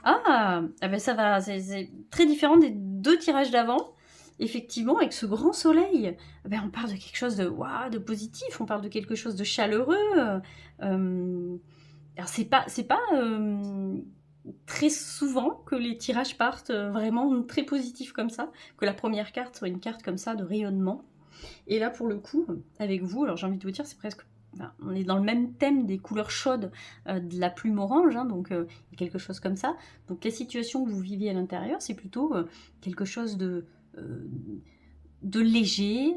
Ah, ça va, c'est très différent des deux tirages d'avant. Effectivement, avec ce grand soleil, on parle de quelque chose de positif, on parle de quelque chose de chaleureux. Alors, c'est pas très souvent que les tirages partent vraiment très positifs comme ça, que la première carte soit une carte comme ça de rayonnement. Et là, pour le coup, avec vous, alors j'ai envie de vous dire, c'est presque... on est dans le même thème des couleurs chaudes de la plume orange, hein, donc quelque chose comme ça. Donc la situation que vous vivez à l'intérieur, c'est plutôt quelque chose de léger,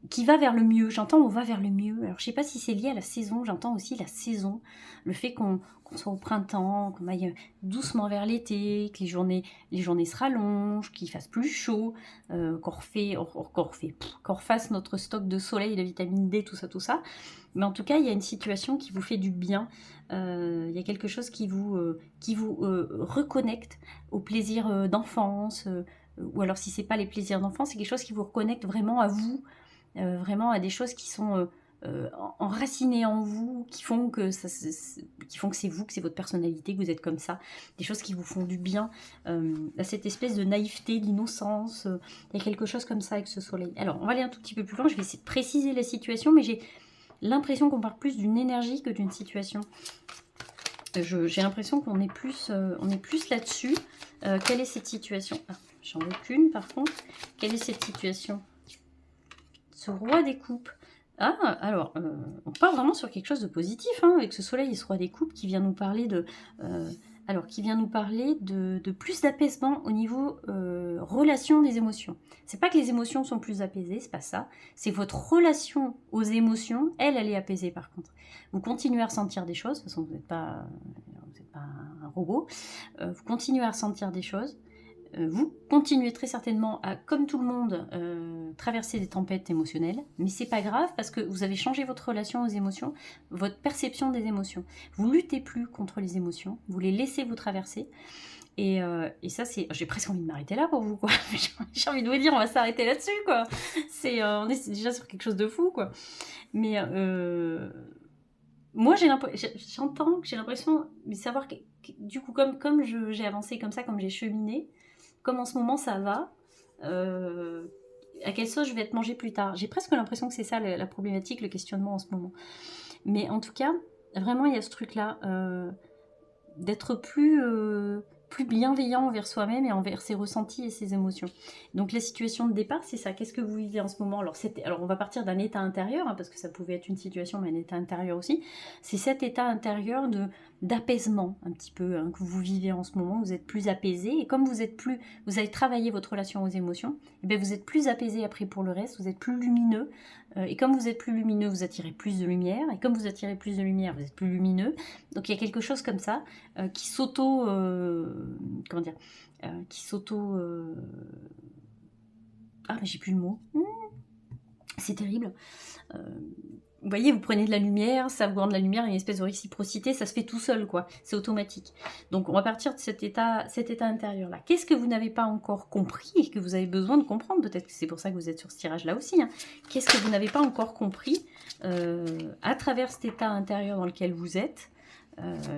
qui va vers le mieux. J'entends on va vers le mieux. Alors je sais pas si c'est lié à la saison, j'entends aussi la saison, le fait qu'on soit au printemps, qu'on aille doucement vers l'été, que les journées se rallongent, qu'il fasse plus chaud, qu'on refasse notre stock de soleil, de vitamine D, tout ça. Mais en tout cas, il y a une situation qui vous fait du bien. Il y a quelque chose qui vous reconnecte au plaisir d'enfance, ou alors si c'est pas les plaisirs d'enfance, c'est quelque chose qui vous reconnecte vraiment à vous, vraiment à des choses qui sont enracinées en vous, qui font que c'est vous, que c'est votre personnalité, que vous êtes comme ça, des choses qui vous font du bien, à cette espèce de naïveté, d'innocence, il y a quelque chose comme ça avec ce soleil. Alors, on va aller un tout petit peu plus loin, je vais essayer de préciser la situation, mais j'ai l'impression qu'on parle plus d'une énergie que d'une situation. J'ai l'impression qu'on est plus, là-dessus. Quelle est cette situation? J'en veux qu'une par contre. Quelle est cette situation? Ce roi des coupes. Ah, alors, on part vraiment sur quelque chose de positif, hein, avec ce soleil et ce roi des coupes qui vient nous parler de... plus d'apaisement au niveau relation des émotions. C'est pas que les émotions sont plus apaisées, c'est pas ça. C'est votre relation aux émotions, elle est apaisée par contre. Vous continuez à ressentir des choses, de toute façon vous n'êtes pas un robot. Vous continuez à ressentir des choses. Vous continuez très certainement à, comme tout le monde, traverser des tempêtes émotionnelles, mais c'est pas grave parce que vous avez changé votre relation aux émotions, votre perception des émotions. Vous luttez plus contre les émotions, vous les laissez vous traverser. Et ça, c'est... J'ai presque envie de m'arrêter là pour vous, quoi. J'ai envie de vous dire, on va s'arrêter là-dessus, quoi. On est déjà sur quelque chose de fou, quoi. Mais moi, j'entends que j'ai l'impression de savoir que du coup, comme j'ai avancé comme ça, comme j'ai cheminé, comme en ce moment ça va, à quelle sauce je vais être mangée plus tard. J'ai presque l'impression que c'est ça la problématique, le questionnement en ce moment. Mais en tout cas, vraiment, il y a ce truc-là d'être plus bienveillant envers soi-même et envers ses ressentis et ses émotions. Donc la situation de départ, c'est ça. Qu'est-ce que vous vivez en ce moment? Alors on va partir d'un état intérieur, hein, parce que ça pouvavez être une situation, mais un état intérieur aussi. C'est cet état intérieur d'apaisement, un petit peu, hein, que vous vivez en ce moment. Vous êtes plus apaisé, et comme vous avez travaillé votre relation aux émotions, et bien vous êtes plus apaisé après pour le reste, vous êtes plus lumineux, et comme vous êtes plus lumineux, vous attirez plus de lumière, et comme vous attirez plus de lumière, vous êtes plus lumineux. Donc il y a quelque chose comme ça qui s'auto... Ah, mais j'ai plus le mot. C'est terrible. Vous voyez, vous prenez de la lumière, ça vous rend de la lumière, il y a une espèce de réciprocité, ça se fait tout seul, quoi. C'est automatique. Donc, on va partir de cet état intérieur-là. Qu'est-ce que vous n'avez pas encore compris et que vous avez besoin de comprendre? Peut-être que c'est pour ça que vous êtes sur ce tirage-là aussi, hein. Qu'est-ce que vous n'avez pas encore compris à travers cet état intérieur dans lequel vous êtes?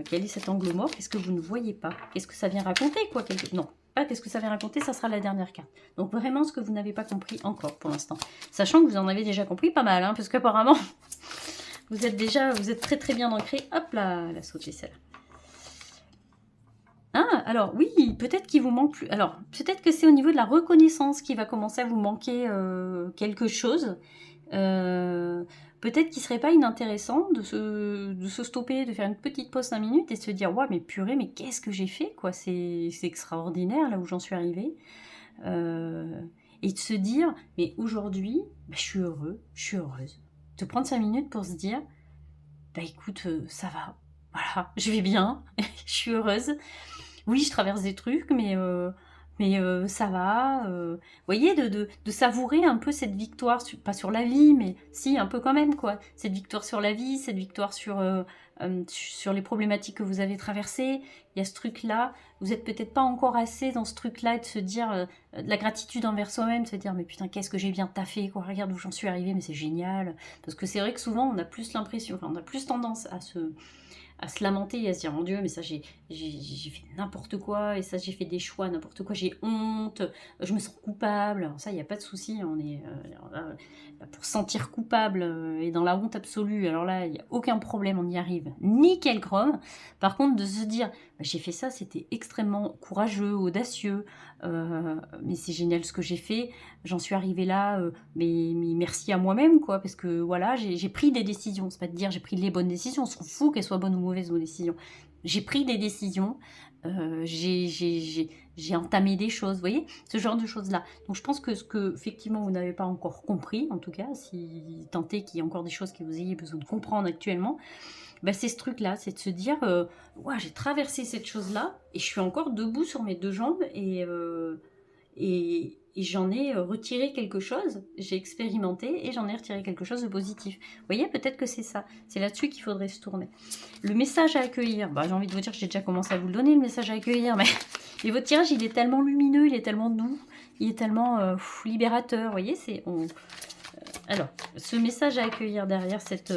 Quel est cet angle mort? Qu'est-ce que vous ne voyez pas? Qu'est-ce que ça vient raconter, quoi? Non, pas qu'est-ce que ça va raconter, ça sera la dernière carte. Donc vraiment ce que vous n'avez pas compris encore pour l'instant. Sachant que vous en avez déjà compris pas mal, hein, parce qu'apparemment, vous êtes très très bien ancré. Hop là, elle a sauté celle-là. Ah, alors oui, peut-être qu'il vous manque plus. Alors, peut-être que c'est au niveau de la reconnaissance qui va commencer à vous manquer quelque chose. Peut-être qu'il serait pas inintéressant de se stopper, de faire une petite pause 5 minutes et de se dire ouais mais purée, mais qu'est-ce que j'ai fait quoi, c'est extraordinaire là où j'en suis arrivée. Et de se dire mais aujourd'hui bah, je suis heureux, je suis heureuse. De prendre 5 minutes pour se dire bah écoute ça va, voilà, je vais bien, je suis heureuse. Oui, je traverse des trucs, mais ça va. Vous voyez, de savourer un peu cette victoire, pas sur la vie, mais si, un peu quand même, quoi. Cette victoire sur la vie, cette victoire sur les problématiques que vous avez traversées. Il y a ce truc-là. Vous n'êtes peut-être pas encore assez dans ce truc-là et de se dire de la gratitude envers soi-même, de se dire, mais putain, qu'est-ce que j'ai bien taffé, quoi. Regarde où j'en suis arrivée, mais c'est génial. Parce que c'est vrai que souvent, on a plus l'impression, enfin, on a plus tendance à se lamenter et à se dire mon Dieu mais ça j'ai fait n'importe quoi et ça j'ai fait des choix n'importe quoi, j'ai honte, je me sens coupable. Alors ça il n'y a pas de souci, on est là, pour se sentir coupable et dans la honte absolue, alors là il n'y a aucun problème, on y arrive nickel chrome. Par contre de se dire bah, j'ai fait ça, c'était extrêmement courageux, audacieux, mais c'est génial ce que j'ai fait, j'en suis arrivée là, mais merci à moi-même quoi, parce que voilà j'ai pris des décisions, c'est pas de dire j'ai pris les bonnes décisions, on s'en fout qu'elles soient bonnes ou mauvaises nos décisions, j'ai pris des décisions, j'ai entamé des choses, vous voyez, ce genre de choses là. Donc je pense que ce que effectivement vous n'avez pas encore compris, en tout cas si tant est qu'il y a encore des choses que vous ayez besoin de comprendre actuellement, bah, c'est ce truc là, c'est de se dire ouais, j'ai traversé cette chose là et je suis encore debout sur mes deux jambes et j'en ai retiré quelque chose, j'ai expérimenté et j'en ai retiré quelque chose de positif. Vous voyez, peut-être que c'est ça, c'est là-dessus qu'il faudrait se tourner. Le message à accueillir, bah, j'ai envie de vous dire que j'ai déjà commencé à vous le donner, le message à accueillir, mais et votre tirage, il est tellement lumineux, il est tellement doux, il est tellement libérateur, vous voyez, alors, ce message à accueillir derrière cet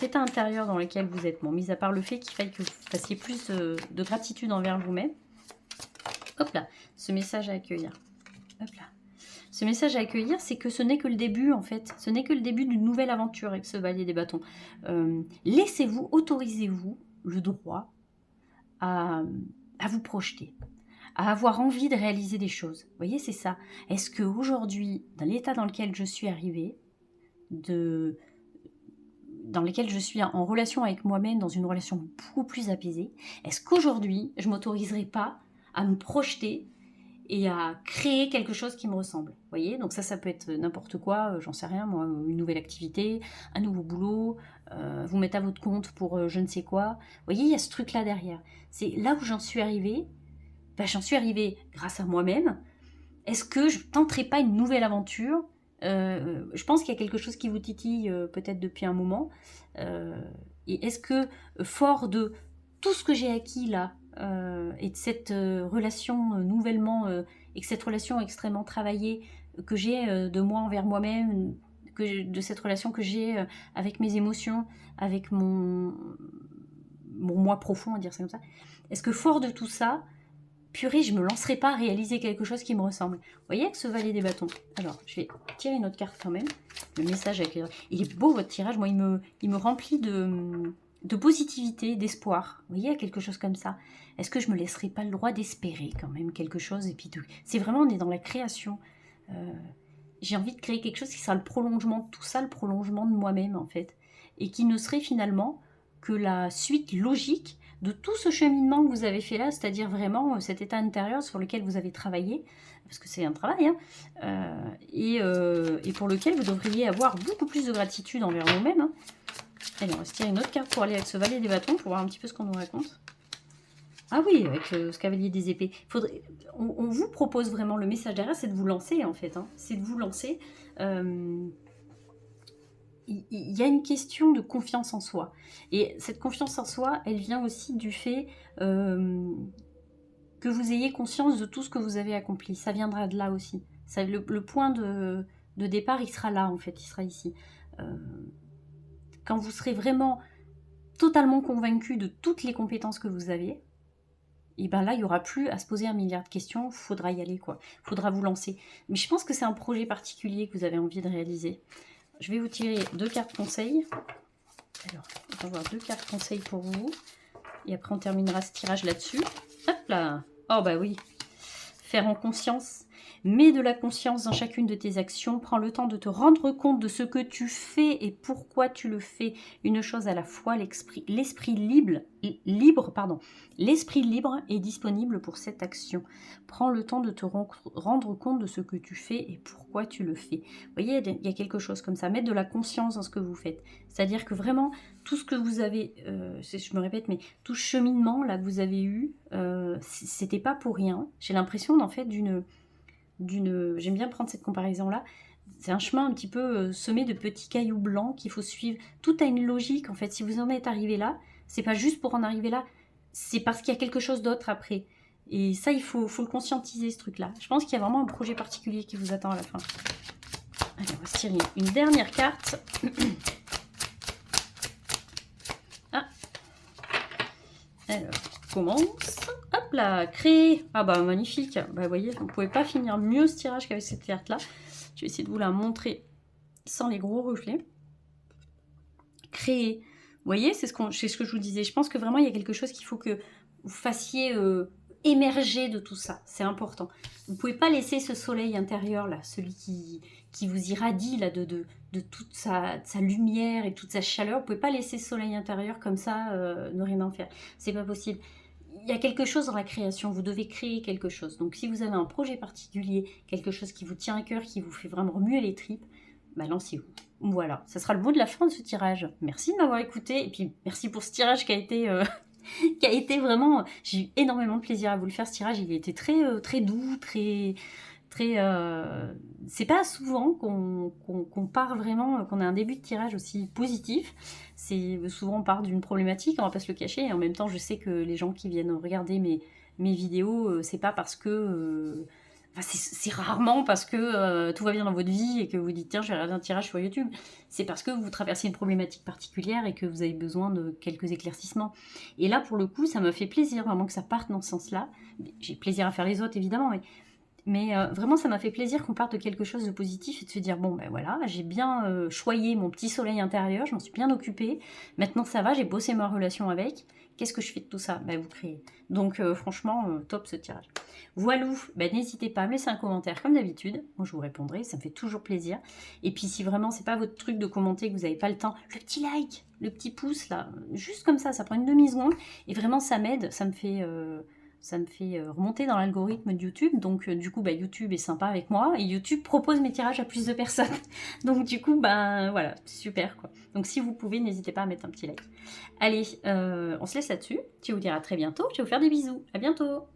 état intérieur dans lequel vous êtes, bon, mis à part le fait qu'il faille que vous fassiez plus de gratitude envers vous-même, hop là, ce message à accueillir. Hop là. Ce message à accueillir, c'est que ce n'est que le début, en fait. Ce n'est que le début d'une nouvelle aventure avec ce Valier des bâtons. Laissez-vous, autorisez-vous le droit à vous projeter, à avoir envie de réaliser des choses. Vous voyez, c'est ça. Est-ce qu'aujourd'hui, dans l'état dans lequel je suis arrivée, dans lequel je suis en relation avec moi-même, dans une relation beaucoup plus apaisée, est-ce qu'aujourd'hui, je ne m'autoriserai pas à me projeter et à créer quelque chose qui me ressemble. Vous voyez, donc ça peut être n'importe quoi, j'en sais rien, moi, une nouvelle activité, un nouveau boulot, vous mettre à votre compte pour je ne sais quoi. Vous voyez, il y a ce truc-là derrière. C'est là où j'en suis arrivée. Ben, j'en suis arrivée grâce à moi-même. Est-ce que je tenterai pas une nouvelle aventure ? Je pense qu'il y a quelque chose qui vous titille peut-être depuis un moment. Et est-ce que, fort de tout ce que j'ai acquis là, et de cette relation nouvellement, et que cette relation extrêmement travaillée que j'ai de moi envers moi-même, de cette relation que j'ai avec mes émotions, avec mon moi profond, on va dire ça comme ça, est-ce que fort de tout ça, purée, je me lancerai pas à réaliser quelque chose qui me ressemble. Vous voyez avec ce Valet des bâtons. Alors, je vais tirer une autre carte quand même. Le message avec... Il est beau votre tirage, moi il me remplit de positivité, d'espoir. Vous voyez, il y a quelque chose comme ça. Est-ce que je me laisserai pas le droit d'espérer quand même quelque chose et puis c'est vraiment, on est dans la création. J'ai envie de créer quelque chose qui sera le prolongement de tout ça, le prolongement de moi-même en fait. Et qui ne serait finalement que la suite logique de tout ce cheminement que vous avez fait là, c'est-à-dire vraiment cet état intérieur sur lequel vous avez travaillé, parce que c'est un travail, hein, et pour lequel vous devriez avoir beaucoup plus de gratitude envers vous-même. Hein. Allez, on va se tirer une autre carte pour aller avec ce Valet des bâtons, pour voir un petit peu ce qu'on nous raconte. Ah oui, avec ce cavalier des épées. On vous propose vraiment, le message derrière, c'est de vous lancer en fait. Hein. C'est de vous lancer. Il y a une question de confiance en soi. Et cette confiance en soi, elle vient aussi du fait que vous ayez conscience de tout ce que vous avez accompli. Ça viendra de là aussi. Le point de départ, il sera là en fait, il sera ici. Quand vous serez vraiment totalement convaincu de toutes les compétences que vous avez, et ben là, il n'y aura plus à se poser un milliard de questions, il faudra y aller, quoi. Il faudra vous lancer. Mais je pense que c'est un projet particulier que vous avez envie de réaliser. Je vais vous tirer 2 cartes conseils. Alors, on va avoir 2 cartes conseils pour vous. Et après, on terminera ce tirage là-dessus. Hop là! Oh bah oui! Faire en conscience. Mets de la conscience dans chacune de tes actions. Prends le temps de te rendre compte de ce que tu fais et pourquoi tu le fais. Une chose à la fois, l'esprit libre est disponible pour cette action. Prends le temps de te rendre compte de ce que tu fais et pourquoi tu le fais. Vous voyez, il y a quelque chose comme ça. Mettre de la conscience dans ce que vous faites. C'est-à-dire que vraiment, tout ce que vous avez, je me répète, mais tout ce cheminement là que vous avez eu, c'était pas pour rien. J'ai l'impression d'en fait j'aime bien prendre cette comparaison là. C'est un chemin un petit peu semé de petits cailloux blancs qu'il faut suivre. Tout a une logique en fait. Si vous en êtes arrivé là, c'est pas juste pour en arriver là, c'est parce qu'il y a quelque chose d'autre après. Et ça, il faut le conscientiser ce truc-là. Je pense qu'il y a vraiment un projet particulier qui vous attend à la fin. Allez, on va se tirer une dernière carte. Ah. Alors, commence. Hop là, créer. Ah bah magnifique. Bah vous voyez, vous ne pouvez pas finir mieux ce tirage qu'avec cette carte-là. Je vais essayer de vous la montrer sans les gros reflets. Créer. Vous voyez, c'est ce que je vous disais. Je pense que vraiment, il y a quelque chose qu'il faut que vous fassiez émerger de tout ça. C'est important. Vous ne pouvez pas laisser ce soleil intérieur, là, celui qui vous irradie là, de toute sa lumière et toute sa chaleur. Vous ne pouvez pas laisser ce soleil intérieur comme ça, ne rien en faire. C'est pas possible. Il y a quelque chose dans la création, vous devez créer quelque chose. Donc si vous avez un projet particulier, quelque chose qui vous tient à cœur, qui vous fait vraiment remuer les tripes, bah lancez-vous. Voilà, ça sera le mot de la fin de ce tirage. Merci de m'avoir écouté, et puis merci pour ce tirage qui a été vraiment... J'ai eu énormément de plaisir à vous le faire, ce tirage. Il a été très doux, très... c'est pas souvent qu'on part vraiment, qu'on a un début de tirage aussi positif. C'est souvent on part d'une problématique, on va pas se le cacher, et en même temps je sais que les gens qui viennent regarder mes vidéos, c'est pas parce que enfin, c'est rarement parce que tout va bien dans votre vie et que vous dites tiens je vais regarder un tirage sur YouTube. C'est parce que vous traversez une problématique particulière et que vous avez besoin de quelques éclaircissements. Et là pour le coup ça me fait plaisir vraiment que ça parte dans ce sens-là. J'ai plaisir à faire les autres évidemment, mais vraiment, ça m'a fait plaisir qu'on parte de quelque chose de positif et de se dire, bon, ben voilà, j'ai bien choyé mon petit soleil intérieur, je m'en suis bien occupée. Maintenant, ça va, j'ai bossé ma relation avec. Qu'est-ce que je fais de tout ça? Ben, vous créez. Donc, franchement, top ce tirage. Voilou, ben, n'hésitez pas à me laisser un commentaire comme d'habitude. Moi, je vous répondrai, ça me fait toujours plaisir. Et puis, si vraiment, c'est pas votre truc de commenter, que vous n'avez pas le temps, le petit like, le petit pouce, là, juste comme ça prend une demi-seconde. Et vraiment, ça m'aide, ça me fait remonter dans l'algorithme de YouTube. Donc du coup YouTube est sympa avec moi et YouTube propose mes tirages à plus de personnes. Donc du coup voilà, super quoi. Donc si vous pouvez, n'hésitez pas à mettre un petit like. Allez, on se laisse là-dessus. Je vais vous dire à très bientôt. Je vais vous faire des bisous. À bientôt.